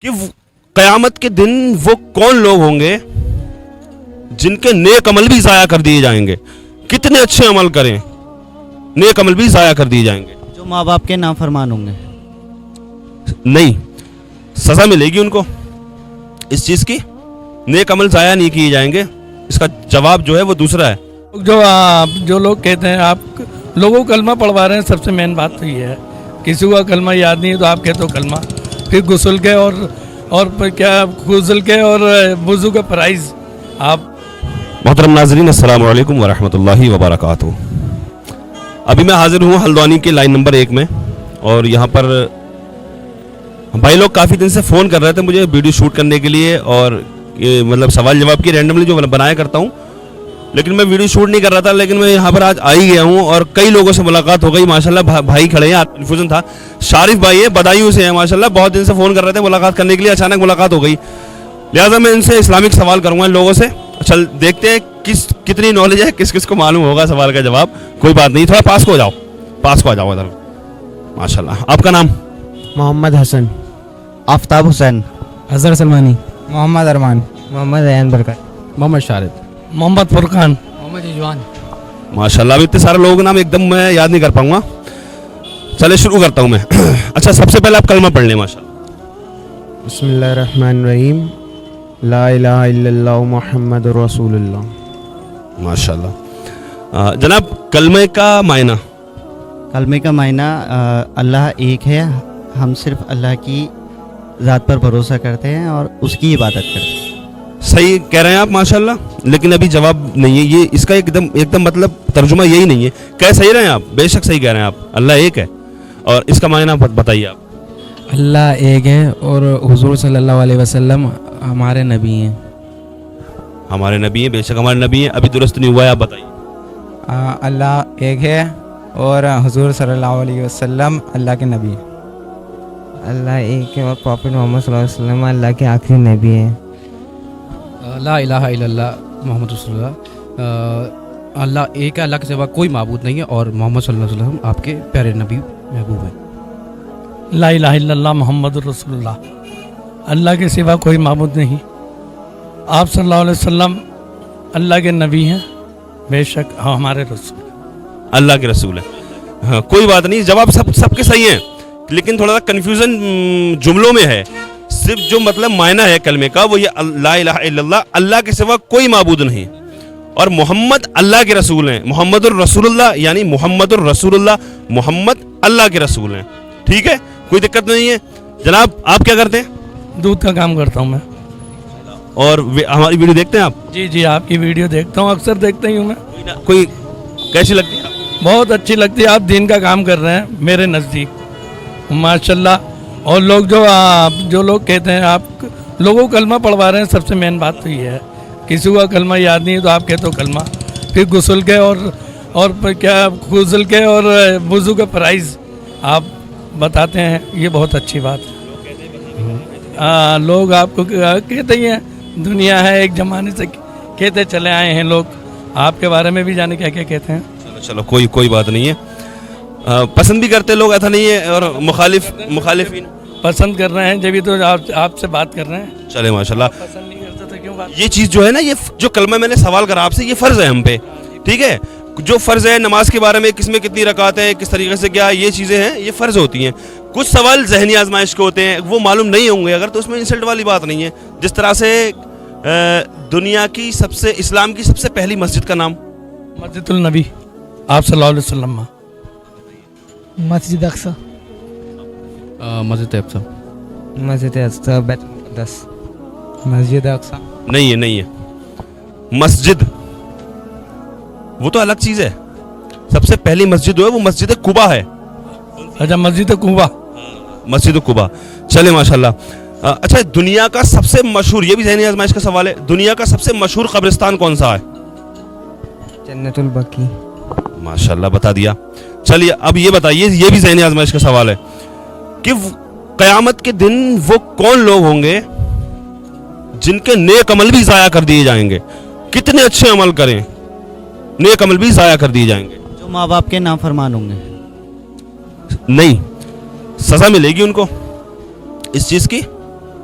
کہ قیامت کے دن وہ کون لوگ ہوں گے جن کے نیک عمل بھی ضائع کر دیے جائیں گے. کتنے اچھے عمل کریں, نیک عمل بھی ضائع کر دیے جائیں گے. جو ماں باپ کے نافرمان ہوں گے. نہیں, سزا ملے گی ان کو اس چیز کی, نیک عمل ضائع نہیں کیے جائیں گے. اس کا جواب جو ہے وہ دوسرا ہے. جو لوگ کہتے ہیں آپ لوگوں کو کلمہ پڑھوا رہے ہیں, سب سے مین بات تو یہ ہے, کسی کو کلمہ یاد نہیں ہے تو آپ کہتے ہو کلمہ, پھر غسل کے اور کیا غسل کے اور وضو کا پرائز آپ. محترم ناظرین, السلام علیکم ورحمۃ اللہ وبرکاتہ. ابھی میں حاضر ہوں ہلدوانی کے لائن نمبر 1 میں, اور یہاں پر بھائی لوگ کافی دن سے فون کر رہے تھے مجھے ویڈیو شوٹ کرنے کے لیے, اور مطلب سوال جواب کی رینڈملی جو بنایا کرتا ہوں, لیکن میں ویڈیو شوٹ نہیں کر رہا تھا. لیکن میں یہاں پر آج آ ہی گیا ہوں اور کئی لوگوں سے ملاقات ہو گئی. ماشاءاللہ بھائی کھڑے ہیں, کنفیوژن تھا. شارف بھائی ہیں, بدایوں سے ہیں ماشاءاللہ, بہت دن سے فون کر رہے تھے ملاقات کرنے کے لیے, اچانک ملاقات ہو گئی. لہٰذا میں ان سے اسلامک سوال کروں گا ان لوگوں سے. چل دیکھتے ہیں کتنی نالج ہے, کس کو معلوم ہوگا سوال کا جواب. کوئی بات نہیں, تھوڑا پاس کو ہو جاؤ, پاس کو آ جاؤ ادھر. ماشاءاللہ. آپ کا نام؟ محمد حسن. آفتاب حسین. اظہر سلمانی. محمد ارمان. محمد ایان برکت. محمد شارد. محمد فرقان. محمد رضوان. ماشاءاللہ. اب اتنے سارے لوگوں کے نام ایک دم میں یاد نہیں کر پاؤں گا. چلے شروع کرتا ہوں میں. اچھا, سب سے پہلے آپ کلمہ پڑھ لیں. ماشاءاللہ. بسم اللہ الرحمن الرحیم. لا الہ الا اللہ محمد رسول اللہ. ماشاءاللہ. جناب, کلمہ کا معنی؟ کلمے کا معنی اللہ ایک ہے, ہم صرف اللہ کی ذات پر بھروسہ کرتے ہیں اور اس کی عبادت کرتے ہیں. صحیح کہہ رہے ہیں آپ ماشاءاللہ, لیکن ابھی جواب نہیں ہے یہ اس کا. ایک دم مطلب ترجمہ یہی نہیں ہے. کہہ صحیح رہے ہیں آپ, بے شک صحیح کہہ رہے ہیں آپ. اللہ ایک ہے, اور اس کا معنی بتائیے آپ. اللہ ایک ہے اور حضور صلی اللہ علیہ وسلم ہمارے نبی ہیں. ہمارے نبی ہیں, بے شک ہمارے نبی ہیں. ابھی درست نہیں ہوا ہے, آپ بتائیے. اللہ ایک ہے اور حضور صلی اللہ علیہ وسلم اللہ کے نبی ہیں. اللہ ایک ہے اور پروفٹ محمد صلی اللہ علیہ وسلم اللہ کے آخری نبی ہیں. لا الہ الا اللہ محمد رسول اللہ. اللہ ایک ہے, اللہ کے سوا کوئی معبود نہیں ہے, اور محمد صلی اللہ علیہ وسلم آپ کے پیارے نبی محبوب ہیں. لا الہ الا اللہ محمد رسول اللہ. اللہ کے سوا کوئی معبود نہیں, آپ صلی اللہ علیہ وسلم اللہ کے نبی ہیں, بے شک ہمارے رسول اللہ کے رسول ہیں. ہاں, کوئی بات نہیں, جواب سب کے صحیح ہیں, لیکن تھوڑا سا کنفیوژن جملوں میں ہے. صرف جو مطلب معنی ہے کلمے کا وہ یہ لا الہ الا اللہ, اللہ کے سوا کوئی معبود نہیں, اور محمد اللہ کے رسول ہیں. محمد الرسول اللہ یعنی محمد الرسول اللہ, محمد اللہ کے رسول ہیں. ٹھیک ہے, کوئی دقت نہیں ہے. جناب, آپ کیا کرتے ہیں؟ دودھ کا کام کرتا ہوں میں. اور ہماری ویڈیو دیکھتے ہیں آپ؟ جی, آپ کی ویڈیو دیکھتا ہوں, اکثر دیکھتا ہی ہوں میں. کوئی کیسی لگتی ہے؟ بہت اچھی لگتی ہے. آپ دین کا کام کر رہے ہیں میرے نزدیک, ماشاءاللہ. اور جو لوگ کہتے ہیں آپ لوگوں کو کلمہ پڑھوا رہے ہیں, سب سے مین بات تو یہ ہے, کسی کو کلمہ یاد نہیں ہے تو آپ کہتے ہو کلمہ, پھر غسل کے اور کیا غسل کے اور وضو کا پرائز آپ بتاتے ہیں. یہ بہت اچھی بات ہے. لوگ آپ کو کہتے ہی ہیں, دنیا ہے ایک زمانے سے کہتے چلے آئے ہیں لوگ. آپ کے بارے میں بھی جانے کیا کہتے ہیں. چلو کوئی بات نہیں ہے. پسند بھی کرتے لوگ, ایسا نہیں ہے, اور مخالفین پسند کر رہے ہیں, جبھی تو آپ سے بات کر رہے ہیں. چلے ماشاءاللہ. پسند نہیں کرتے تو کیوں بات. یہ چیز جو ہے نا, یہ جو کلمہ میں نے سوال کرا آپ سے, یہ فرض ہے ہم پہ. ٹھیک ہے, جو فرض ہے نماز کے بارے میں, کس میں کتنی رکعت ہے, کس طریقے سے کیا, یہ چیزیں ہیں, یہ فرض ہوتی ہیں. کچھ سوال ذہنی آزمائش کے ہوتے ہیں, وہ معلوم نہیں ہوں گے اگر, تو اس میں انسلٹ والی بات نہیں ہے. جس طرح سے دنیا کی اسلام کی سب سے پہلی مسجد کا نام؟ مسجد النبی, آپ صلی اللہ علیہ وسلم. مسجد اقصی. مسجد اقصی. مسجد اقصی بیت المقدس. مسجد اقصی نہیں ہے. مسجد وہ تو الگ چیز ہے. سب سے پہلی مسجد جو ہے وہ مسجد قباء ہے. اچھا, مسجد قباء. مسجد قباء. چلے ماشاءاللہ. اچھا, دنیا کا سب سے مشہور, یہ بھی ذہنی آزمائش کا سوال ہے, دنیا کا سب سے مشہور قبرستان کون سا ہے؟ جنت البقیع. ماشاءاللہ, بتا دیا. چلیے, اب یہ بتائیے, یہ بھی ذہنی آزمائش کا سوال ہے, کہ قیامت کے دن وہ کون لوگ ہوں گے جن کے نیک عمل بھی ضائع کر دیے جائیں گے. کتنے اچھے عمل کریں, نیک عمل بھی ضائع کر دیے جائیں گے. جو ماں باپ کے نافرمان ہوں گے. نہیں, سزا ملے گی ان کو اس چیز کی,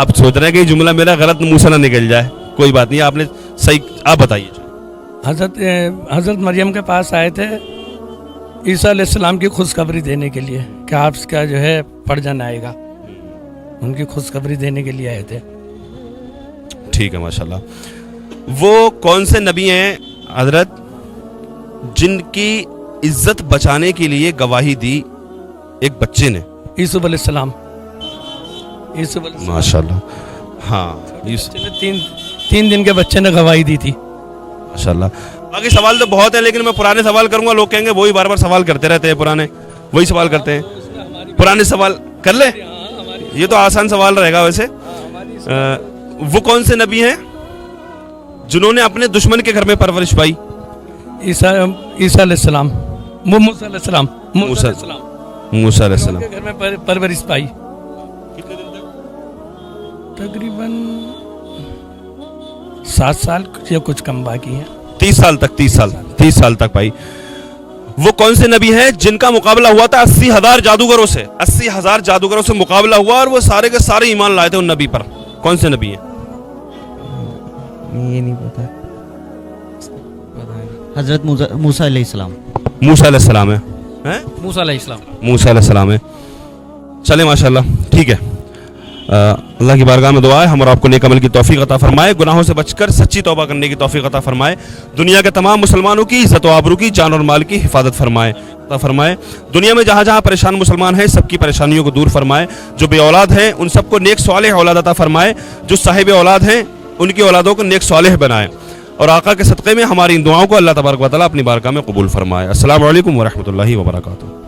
آپ سوچ رہے ہیں کہ یہ جملہ میرا غلط منہ سے نہ نکل جائے, کوئی بات نہیں, آپ نے صحیح, آپ بتائیے. حضرت مریم کے پاس آئے تھے عیسیٰ علیہ السلام کی خوشخبری دینے کے لیے کہ آپ کا جو ہے پڑجن آئے گا, ان کی خوشخبری دینے کے لیے آئے تھے. ٹھیک ہے, ماشاءاللہ. وہ کون سے نبی ہیں حضرت جن کی عزت بچانے کے لیے گواہی دی ایک بچے نے؟ یوسف علیہ السلام. یوسف علیہ السلام ماشاءاللہ. ہاں, بچے نے تین دن کے بچے نے گواہی دی تھی. ماشاءاللہ. باقی سوال تو بہت ہیں, لیکن میں پرانے سوال کروں گا, لوگ کہیں گے وہی بار بار سوال کرتے رہتے ہیں, پرانے وہی سوال کرتے ہیں. پرانے سوال کر لیں, یہ تو آسان سوال رہے گا ویسے. وہ کون سے نبی ہیں جنہوں نے اپنے دشمن کے گھر میں پرورش پائی؟ عیسیٰ علیہ السلام, موسیٰ علیہ السلام, موسیٰ موسیٰ علیہ السلام کے گھر میں پرورش پائی. تقریباً 7 سال یا کچھ کم باقی ہے. 30 سال تک, 30 سال تک پائی. وہ کون سے نبی ہیں جن کا مقابلہ ہوا تھا 80,000 جادوگروں سے؟ 80,000 جادوگروں سے مقابلہ ہوا اور وہ سارے کے سارے ایمان لائے تھے ان نبی پر. کون سے نبی ہیں؟ یہ نہیں پتا. حضرت موسیٰ علیہ السلام. موسیٰ علیہ السلام ہے. موسیٰ علیہ السلام. موسیٰ علیہ السلام ہے. چلیں ماشاءاللہ, ٹھیک ہے. اللہ کی بارگاہ میں دعا ہے ہم اور آپ کو نیک عمل کی توفیق عطا فرمائے, گناہوں سے بچ کر سچی توبہ کرنے کی توفیق عطا فرمائے, دنیا کے تمام مسلمانوں کی عزت و آبرو کی, جان اور مال کی حفاظت عطا فرمائے. دنیا میں جہاں جہاں پریشان مسلمان ہیں سب کی پریشانیوں کو دور فرمائے. جو بے اولاد ہیں ان سب کو نیک صالح اولاد عطا فرمائے. جو صاحب اولاد ہیں ان کی اولادوں کو نیک صالح بنائے, اور آقا کے صدقے میں ہماری ان دعاؤں کو اللہ تبارک و تعالیٰ اپنی بارگاہ میں قبول فرمائے. السلام علیکم ورحمۃ اللہ وبرکاتہ.